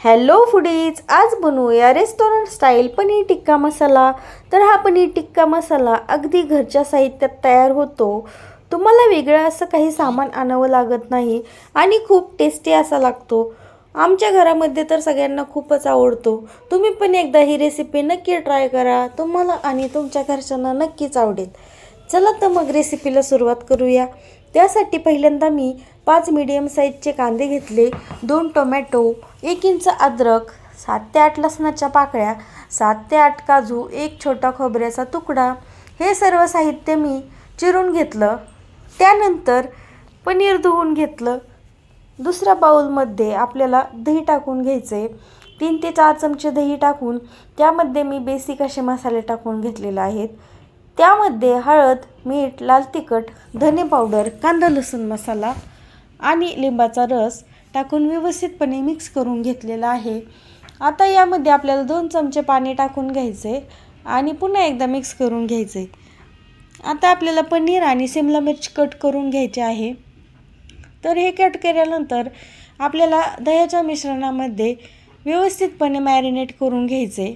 Hello foodies, आज बनवूया restaurant style paneer tikka masala. तर हा पनीर टिक्का मसाला अगदी घरच्या साहित्यात तयार होतो। तुम्हाला वेगळं असं काही सामान आणावं लागत नाही आणि खूप टेस्टी असा लागतो। आमच्या घरामध्ये तर सगळ्यांना खूपच आवडतो। तुम्ही पण एकदा ही रेसिपी नक्की ट्राय करा, तुम्हाला आणि तुमच्या घरच्यांना नक्कीच आवडेल। चला तर मग रेसिपीला सुरुवात करूया। त्यासाठी पहिल्यांदा मी 5 मीडियम साईजचे कांदे घेतले, 2 टोमॅटो, 1 इंच अद्रक, 7 ते 8 लसणाच्या पाकळ्या, 7 ते 8 काजू, 1 छोटा खोबऱ्याचा तुकडा, हे सर्व साहित्य मी चिरून घेतलं। त्यानंतर पनीर धुवून घेतलं। दुसऱ्या बाउलमध्ये आपल्याला दही टाकून घ्यायचे। 3 ते 4 चमचे दही टाकून त्यामध्ये मी बेसिक असे मसाले टाकून घेतलेले आहेत। त्यामध्ये हळद, मीठ, लाल तिखट, धने पावडर, कांदा लसूण मसाला आणि लिंबाचा रस टाकून व्यवस्थितपणे मिक्स करून घेतलेला आहे। आता यामध्ये आपल्याला 2 चमचे पाणी टाकून घ्यायचे आणि पुन्हा एकदा मिक्स करून घ्यायचे। आता आपल्याला पनीर आणि शिमला मिर्च कट करून घ्यायचे आहे। तर हे कट केल्यानंतर आपल्याला दह्याच्या मिश्रणामध्ये व्यवस्थितपणे मॅरिनेट करून घ्यायचे।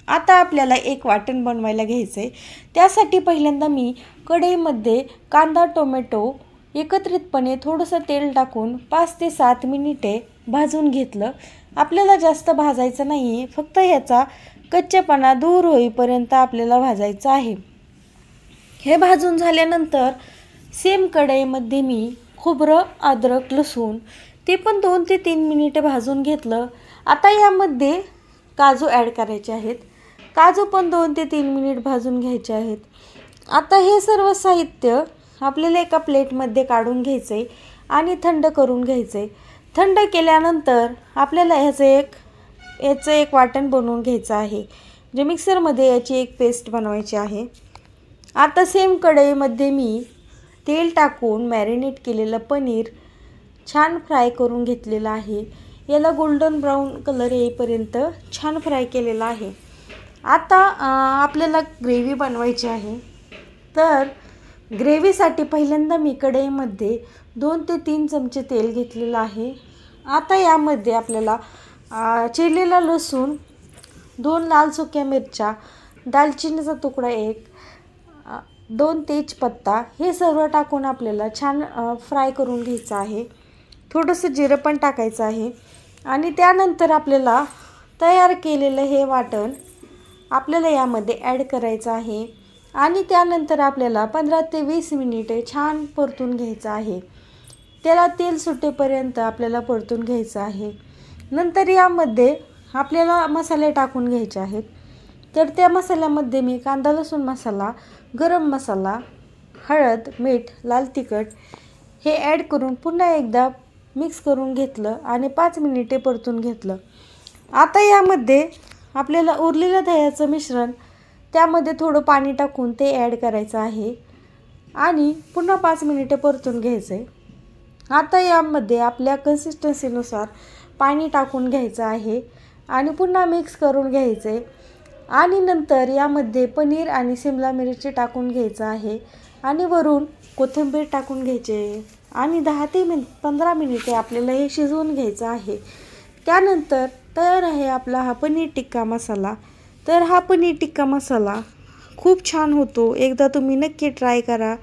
आता आपल्याला एक वाटण बनवायला घ्यायचे। त्यासाठी पहिल्यांदा मी कढईमध्ये कांदा, टोमॅटो एकत्रितपणे थोडंसं तेल टाकून 5 ते 7 मिनिटे भाजून घेतलं। आपल्याला जास्त भाजायचं नाही, फक्त ह्याचा कच्चेपणा दूर होईपर्यंत आपल्याला भाजायचं आहे। हे भाजून झाल्यानंतर सेम कढईमध्ये मी खोबरं, अद्रक, लसूण ते पण 2 ते 3 मिनिटे भाजून घेतलं। आता यामध्ये काजू ॲड करायचे आहेत। काजू पण 2 ते 3 मिनिट भाजून घ्यायचे आहेत। आता हे सर्व साहित्य आपल्याला एका प्लेटमध्ये काढून घ्यायचे आणि थंड करून घ्यायचे। थंड केल्यानंतर आपल्याला याचं एक वाटण बनवून घ्यायचं आहे, जे मिक्सरमध्ये याची एक पेस्ट बनवायची आहे। आता सेम कढईमध्ये मी तेल टाकून मॅरिनेट केलेलं पनीर छान फ्राय करून घेतलेलं आहे। याला गोल्डन ब्राऊन कलर येईपर्यंत छान फ्राय केलेला आहे। आता आपल्याला ग्रेव्ही बनवायची आहे। तर ग्रेव्हीसाठी पहिल्यांदा मी कढईमध्ये 2 ते 3 चमचे तेल घेतलेलं आहे। आता यामध्ये आपल्याला चिरलेला लसूण, 2 लाल सुक्या मिरच्या, दालचिनीचा तुकडा 1, 2 तेजपत्ता हे सर्व टाकून आपल्याला छान फ्राय करून घ्यायचं आहे। थोडंसं जिरं पण टाकायचं आहे आणि त्यानंतर आपल्याला तयार केलेलं हे वाटण आपल्याला यामध्ये ॲड करायचं आहे आणि त्यानंतर आपल्याला 15 ते 20 मिनिटे छान परतून घ्यायचं आहे। त्याला तेल सुटेपर्यंत आपल्याला परतून घ्यायचं आहे। नंतर यामध्ये आपल्याला मसाले टाकून घ्यायचे आहेत। तर त्या मसाल्यामध्ये मी कांदा लसूण मसाला, गरम मसाला, हळद, मीठ, लाल तिखट हे ॲड करून पुन्हा एकदा मिक्स करून घेतलं आणि 5 मिनिटे परतून घेतलं। आता यामध्ये आपल्याला उरलेलं दह्याचं मिश्रण त्यामध्ये थोडं पाणी टाकून ते ॲड करायचं आहे आणि पुन्हा 5 मिनिटे परतून घ्यायचे। आता यामध्ये आपल्या कन्सिस्टन्सीनुसार पाणी टाकून घ्यायचं आहे आणि पुन्हा मिक्स करून घ्यायचे आणि नंतर यामध्ये पनीर आणि शिमला मिरची टाकून घ्यायचं आहे आणि वरून कोथिंबीर टाकून घ्यायचे आणि 10 ते 15 मिनिटे आपल्याला हे शिजवून घ्यायचं आहे। त्यानंतर तयार आहे आपला हा पनीर टिक्का मसाला। तर हा पनीर टिक्का मसाला खूप छान होतो, एकदा तुम्ही नक्की ट्राय करा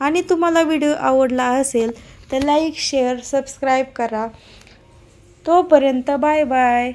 आणि तुम्हाला व्हिडिओ आवडला असेल तर लाईक, शेअर, सबस्क्राईब करा। तोपर्यंत बाय बाय।